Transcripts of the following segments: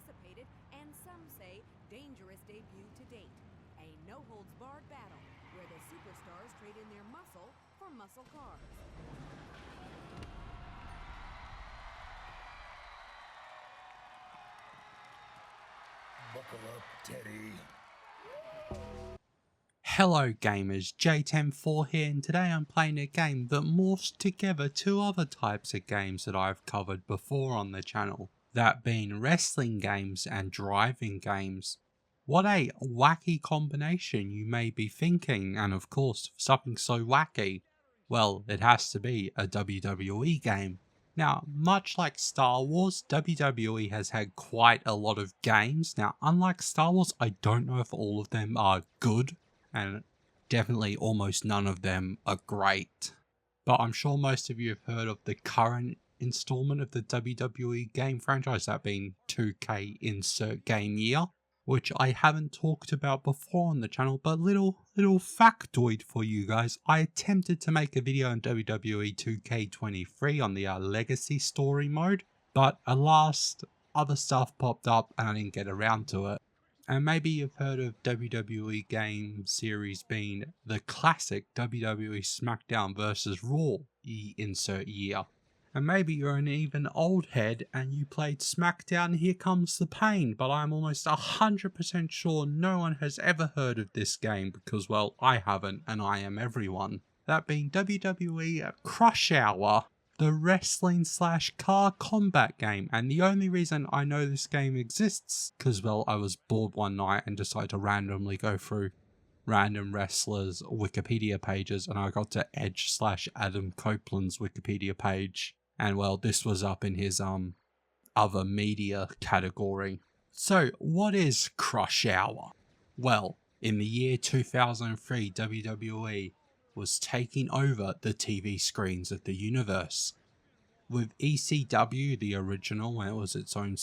anticipated and some say dangerous debut to date. A no-holds-barred battle where the superstars trade in their muscle for muscle cars. Buckle up, Teddy. Hello gamers, J104 here, and today I'm playing a game that morphs together two other types of games that I've covered before on the channel, that being wrestling games and driving games. What a wacky combination, you may be thinking, and of course, something so wacky, well, it has to be a WWE game. Now, much like Star Wars, WWE has had quite a lot of games. Now, unlike Star Wars, I don't know if all of them are good, and definitely almost none of them are great. But I'm sure most of you have heard of the current installment of the WWE game franchise, that being 2K Insert Game Year, which I haven't talked about before on the channel, but little factoid for you guys. I attempted to make a video on WWE 2K23 on the Legacy Story mode, but alas, other stuff popped up and I didn't get around to it. And maybe you've heard of WWE game series being the classic WWE SmackDown vs. Raw insert year. And maybe you're an even old head and you played SmackDown Here Comes the Pain, but I'm almost 100% sure no one has ever heard of this game because, well, I haven't and I am everyone. That being WWE Crush Hour, the wrestling / car combat game. And the only reason I know this game exists because, well, I was bored one night and decided to randomly go through random wrestlers' Wikipedia pages, and I got to Edge / Adam Copeland's Wikipedia page, and well, this was up in his other media category. So what is Crush Hour? Well, in the year 2003, WWE was taking over the TV screens of the universe, with ECW, the original, when it was its own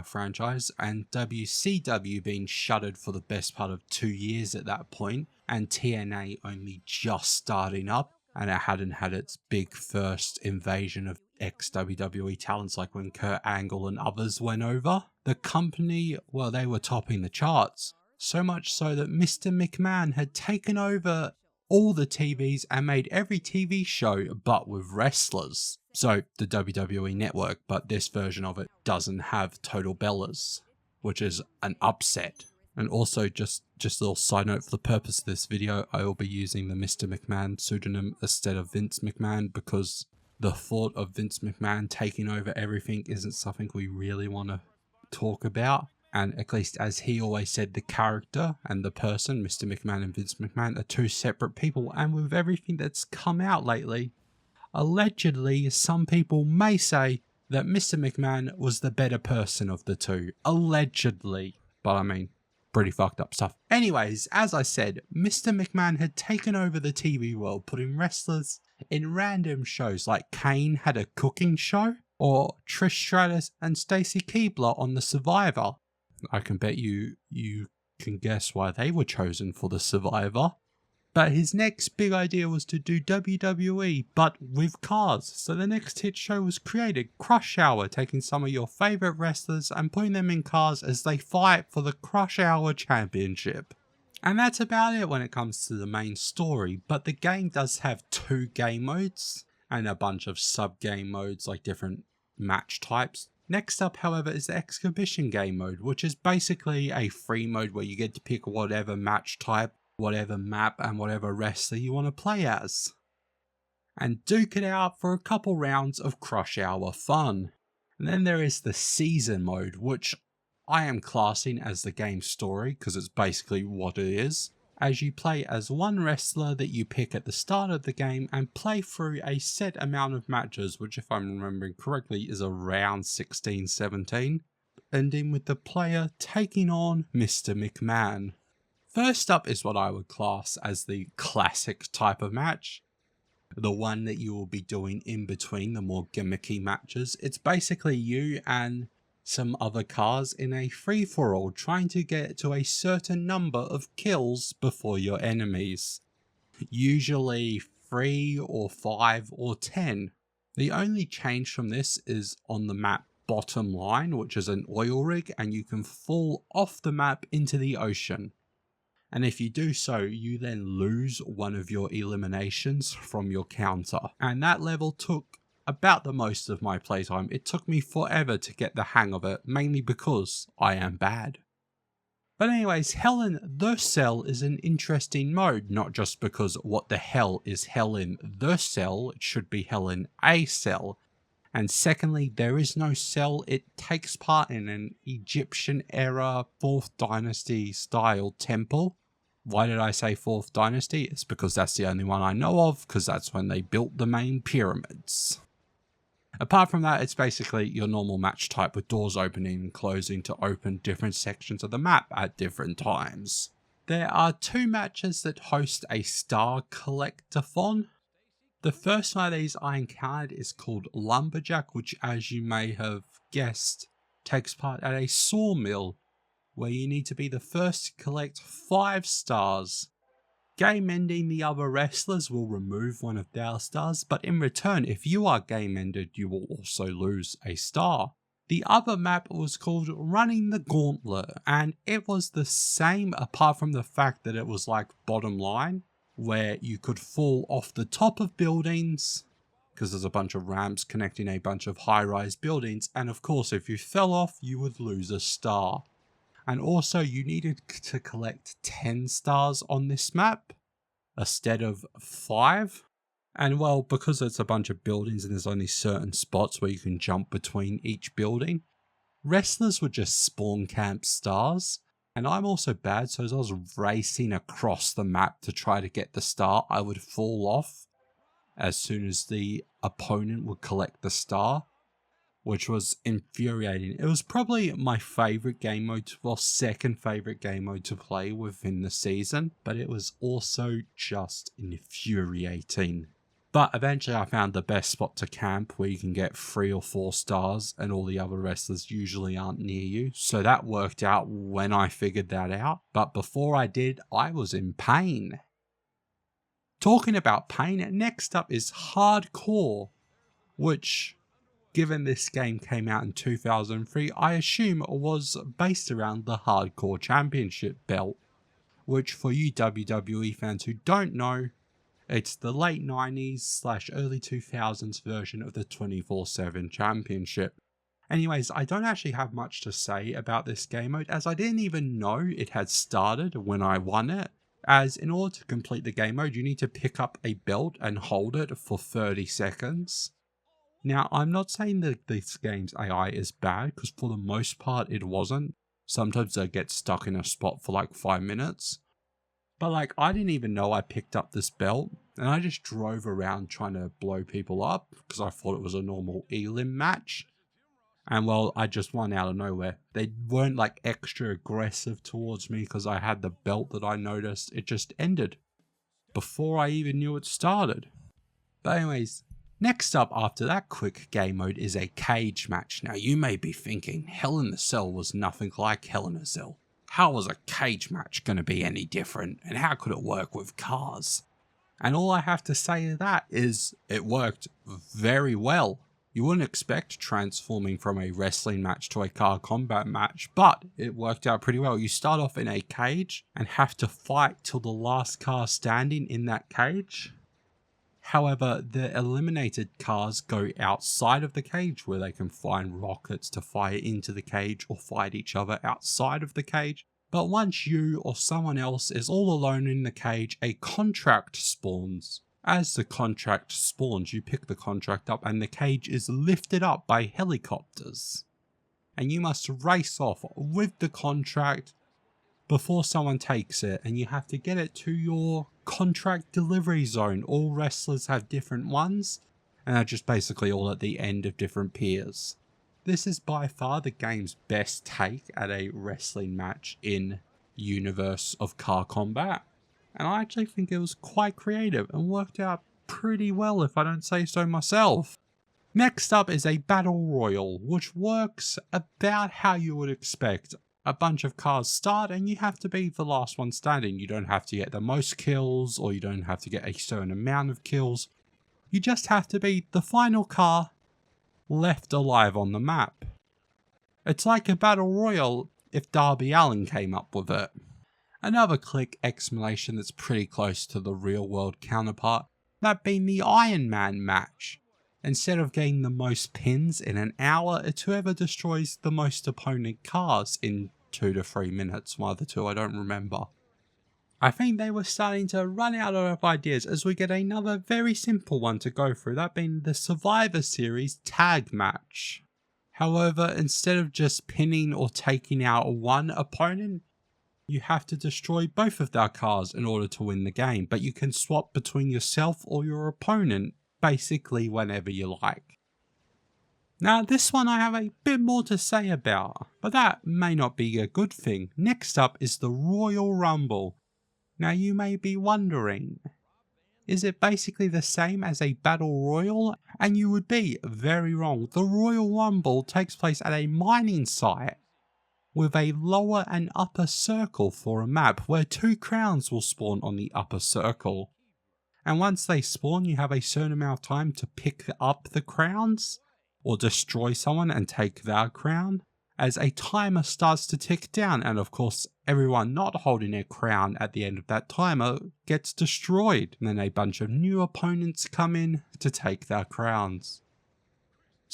franchise, and WCW being shuttered for the best part of 2 years at that point, and TNA only just starting up, and it hadn't had its big first invasion of ex-WWE talents like when Kurt Angle and others went over. The company, well, they were topping the charts, so much so that Mr. McMahon had taken over all the TVs and made every TV show but with wrestlers. So the WWE Network, but this version of it doesn't have Total Bellas, which is an upset. And also, just a little side note, for the purpose of this video, I will be using the Mr. McMahon pseudonym instead of Vince McMahon, because the thought of Vince McMahon taking over everything isn't something we really want to talk about. And at least as he always said, the character and the person, Mr. McMahon and Vince McMahon, are two separate people. And with everything that's come out lately, allegedly, some people may say that Mr. McMahon was the better person of the two. Allegedly. But I mean, pretty fucked up stuff. Anyways, as I said, Mr. McMahon had taken over the TV world, putting wrestlers in random shows like Kane had a cooking show, or Trish Stratus and Stacy Keibler on The Survivor. I can bet you can guess why they were chosen for The Survivor. But his next big idea was to do WWE, but with cars. So the next hit show was created, Crush Hour, taking some of your favourite wrestlers and putting them in cars as they fight for the Crush Hour Championship. And that's about it when it comes to the main story, but the game does have 2 game modes and a bunch of sub-game modes like different match types. Next up, however, is the Exhibition game mode, which is basically a free mode where you get to pick whatever match type, whatever map, and whatever wrestler you want to play as, and duke it out for a couple rounds of Crush Hour fun. And then there is the Season mode, which I am classing as the game story, because it's basically what it is, as you play as one wrestler that you pick at the start of the game and play through a set amount of matches, which if I'm remembering correctly is around 16-17, ending with the player taking on Mr. McMahon. First up is what I would class as the classic type of match, the one that you will be doing in between the more gimmicky matches. It's basically you and some other cars in a free-for-all trying to get to a certain number of kills before your enemies. Usually 3 or 5 or 10. The only change from this is on the map bottom line, which is an oil rig, and you can fall off the map into the ocean. And if you do so, you then lose one of your eliminations from your counter. And that level took about the most of my playtime. It took me forever to get the hang of it, mainly because I am bad. But anyways, Hell in the Cell is an interesting mode, not just because what the hell is Hell in the Cell, it should be Hell in a Cell. And secondly, there is no cell. It takes part in an Egyptian era 4th dynasty style temple. Why did I say 4th dynasty? It's because that's the only one I know of, because that's when they built the main pyramids. Apart from that, it's basically your normal match type with doors opening and closing to open different sections of the map at different times. There are 2 matches that host a star collectathon. The first one of these I encountered is called Lumberjack, which, as you may have guessed, takes part at a sawmill, where you need to be the first to collect 5 stars. Game ending the other wrestlers will remove one of their stars, but in return, if you are game ended, you will also lose a star. The other map was called Running the Gauntlet, and it was the same apart from the fact that it was like bottom line, where you could fall off the top of buildings, because there's a bunch of ramps connecting a bunch of high-rise buildings, and of course if you fell off you would lose a star. And also you needed to collect 10 stars on this map instead of 5. And well, because it's a bunch of buildings and there's only certain spots where you can jump between each building, wrestlers would just spawn camp stars. And I'm also bad, so as I was racing across the map to try to get the star, I would fall off as soon as the opponent would collect the star, which was infuriating. It was probably my favourite game mode, well, second favourite game mode to play within the season, but it was also just infuriating. But eventually I found the best spot to camp where you can get 3 or 4 stars and all the other wrestlers usually aren't near you. So that worked out when I figured that out. But before I did, I was in pain. Talking about pain, next up is Hardcore, which, given this game came out in 2003, I assume was based around the Hardcore Championship belt, which for you WWE fans who don't know, it's the late 90s / early 2000s version of the 24/7 Championship. Anyways, I don't actually have much to say about this game mode, as I didn't even know it had started when I won it, as in order to complete the game mode you need to pick up a belt and hold it for 30 seconds. Now, I'm not saying that this game's AI is bad, because for the most part it wasn't. Sometimes I get stuck in a spot for like 5 minutes. But like, I didn't even know I picked up this belt, and I just drove around trying to blow people up, because I thought it was a normal elim match. And well, I just won out of nowhere. They weren't like extra aggressive towards me because I had the belt that I noticed. It just ended before I even knew it started. But anyways, next up after that quick game mode is a cage match. Now you may be thinking, Hell in the Cell was nothing like Hell in a Cell. How was a cage match going to be any different, and how could it work with cars? And all I have to say to that is it worked very well. You wouldn't expect transforming from a wrestling match to a car combat match, but it worked out pretty well. You start off in a cage and have to fight till the last car standing in that cage. However, the eliminated cars go outside of the cage where they can find rockets to fire into the cage or fight each other outside of the cage. But once you or someone else is all alone in the cage, a contract spawns. As the contract spawns, you pick the contract up and the cage is lifted up by helicopters. And you must race off with the contract before someone takes it, and you have to get it to your contract delivery zone. All wrestlers have different ones, and they're just basically all at the end of different piers. This is by far the game's best take at a wrestling match in universe of car combat, and I actually think it was quite creative and worked out pretty well if I don't say so myself. Next up is a battle royal, which works about how you would expect. A bunch of cars start and you have to be the last one standing. You don't have to get the most kills, or you don't have to get a certain amount of kills. You just have to be the final car left alive on the map. It's like a battle royal if Darby Allin came up with it. Another click explanation that's pretty close to the real world counterpart, that being the Iron Man match. Instead of getting the most pins in an hour, it's whoever destroys the most opponent cars in 2 to 3 minutes, one of the two, I don't remember. I think they were starting to run out of ideas as we get another very simple one to go through, that being the Survivor Series tag match. However, instead of just pinning or taking out one opponent, you have to destroy both of their cars in order to win the game, but you can swap between yourself or your opponent basically whenever you like. Now this one I have a bit more to say about, but that may not be a good thing. Next up is the Royal Rumble. Now you may be wondering, is it basically the same as a battle royal? And you would be very wrong. The Royal Rumble takes place at a mining site with a lower and upper circle for a map where 2 crowns will spawn on the upper circle. And once they spawn, you have a certain amount of time to pick up the crowns or destroy someone and take their crown, as a timer starts to tick down, and of course everyone not holding a crown at the end of that timer gets destroyed, and then a bunch of new opponents come in to take their crowns.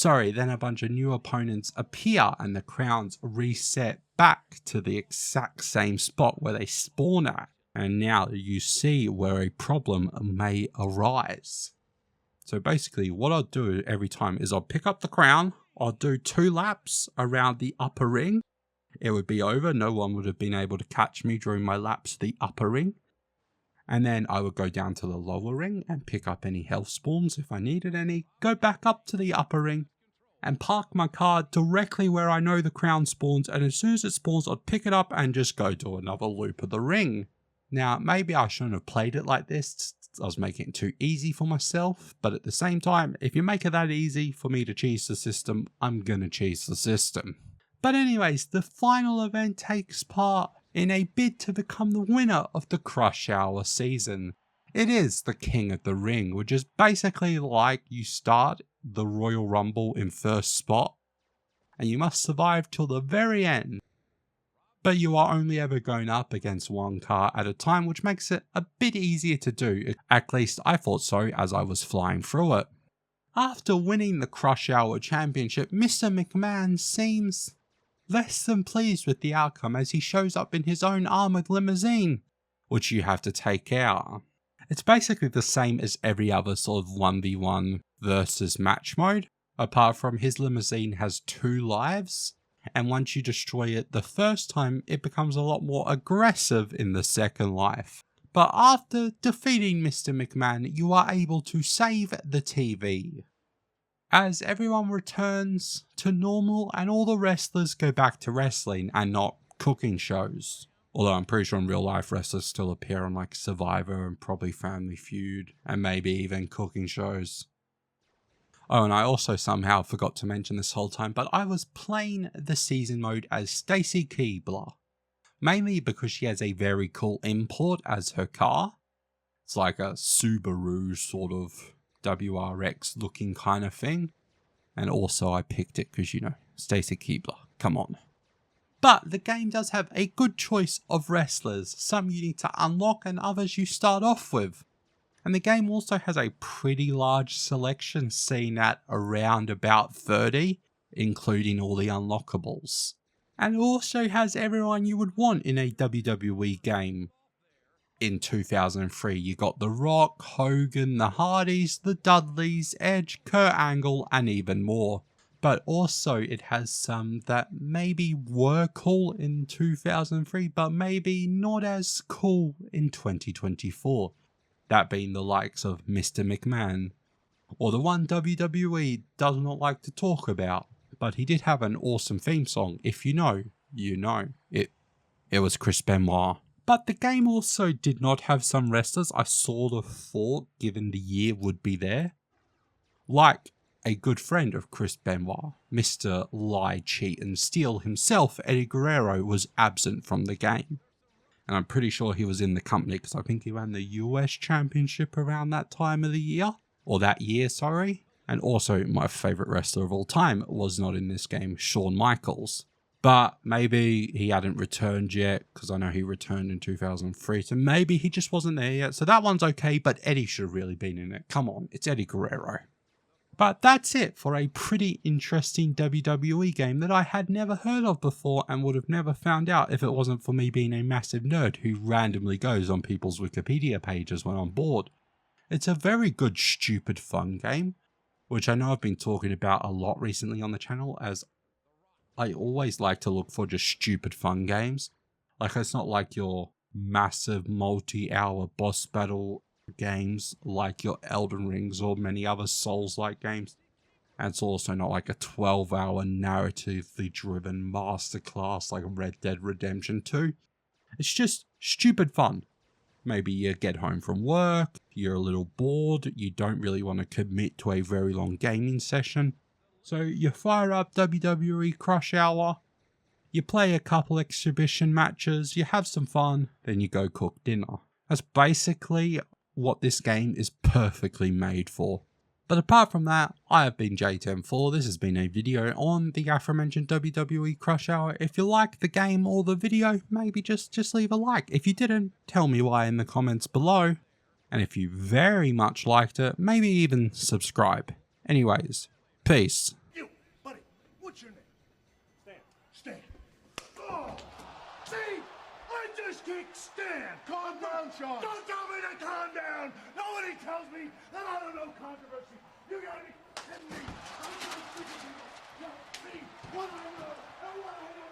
Then a bunch of new opponents appear and the crowns reset back to the exact same spot where they spawn at, and now you see where a problem may arise. So basically what I'll do every time is I'll pick up the crown, I'll do 2 laps around the upper ring. It would be over, no one would have been able to catch me during my laps to the upper ring. And then I would go down to the lower ring and pick up any health spawns if I needed any, go back up to the upper ring and park my car directly where I know the crown spawns, and as soon as it spawns I'd pick it up and just go do another loop of the ring. Now maybe I shouldn't have played it like this, I was making it too easy for myself, but at the same time, if you make it that easy for me to cheese the system, I'm gonna cheese the system. But anyways, the final event takes part in a bid to become the winner of the Crush Hour season. It is the King of the Ring, which is basically like you start the Royal Rumble in first spot, and you must survive till the very end. But you are only ever going up against one car at a time, which makes it a bit easier to do. At least I thought so as I was flying through it. After winning the Crush Hour Championship, Mr. McMahon seems less than pleased with the outcome as he shows up in his own armoured limousine, which you have to take out. It's basically the same as every other sort of 1v1 versus match mode, apart from his limousine has 2 lives. And once you destroy it the first time, it becomes a lot more aggressive in the second life. But after defeating Mr. McMahon, you are able to save the TV, as everyone returns to normal and all the wrestlers go back to wrestling and not cooking shows. Although I'm pretty sure in real life wrestlers still appear on like Survivor and probably Family Feud and maybe even cooking shows. Oh, and I also somehow forgot to mention this whole time, but I was playing the season mode as Stacy Keibler. Mainly because she has a very cool import as her car. It's like a Subaru sort of WRX looking kind of thing. And also I picked it because, you know, Stacy Keibler, come on. But the game does have a good choice of wrestlers. Some you need to unlock and others you start off with. And the game also has a pretty large selection, seen at around about 30, including all the unlockables. And it also has everyone you would want in a WWE game. In 2003, you got The Rock, Hogan, the Hardys, the Dudleys, Edge, Kurt Angle, and even more. But also it has some that maybe were cool in 2003, but maybe not as cool in 2024. That being the likes of Mr. McMahon, or the one WWE does not like to talk about, but he did have an awesome theme song. If you know, you know. It was Chris Benoit. But the game also did not have some wrestlers I sort of thought, given the year, would be there. Like a good friend of Chris Benoit, Mr. Lie, Cheat and Steal himself, Eddie Guerrero, was absent from the game. And I'm pretty sure he was in the company because I think he ran the US Championship around that time of the year. Or that year, sorry. And also, my favourite wrestler of all time was not in this game, Shawn Michaels. But maybe he hadn't returned yet, because I know he returned in 2003, so maybe he just wasn't there yet. So that one's okay, but Eddie should have really been in it. Come on, it's Eddie Guerrero. But that's it for a pretty interesting WWE game that I had never heard of before and would have never found out if it wasn't for me being a massive nerd who randomly goes on people's Wikipedia pages when I'm bored. It's a very good, stupid, fun game, which I know I've been talking about a lot recently on the channel, as I always like to look for just stupid fun games. Like, it's not like your massive multi-hour boss battle games like your Elden Rings or many other Souls-like games. And it's also not like a 12-hour narratively driven masterclass like Red Dead Redemption 2. It's just stupid fun. Maybe you get home from work, you're a little bored, you don't really want to commit to a very long gaming session. So you fire up WWE Crush Hour, you play a couple exhibition matches, you have some fun, then you go cook dinner. That's basically what this game is perfectly made for. But apart from that, I have been J104. This has been a video on the aforementioned WWE Crush Hour. If you liked the game or the video, maybe just leave a like. If you didn't, tell me why in the comments below. And if you very much liked it, maybe even subscribe. Anyways, peace. You, buddy, what's your name? Stan. Oh, see? I just kicked Stan. Calm down, Sean. Don't tell me to calm down. Nobody tells me that I don't know controversy. You gotta be kidding me. I'm not speaking to you. Tell me what I know and what I know.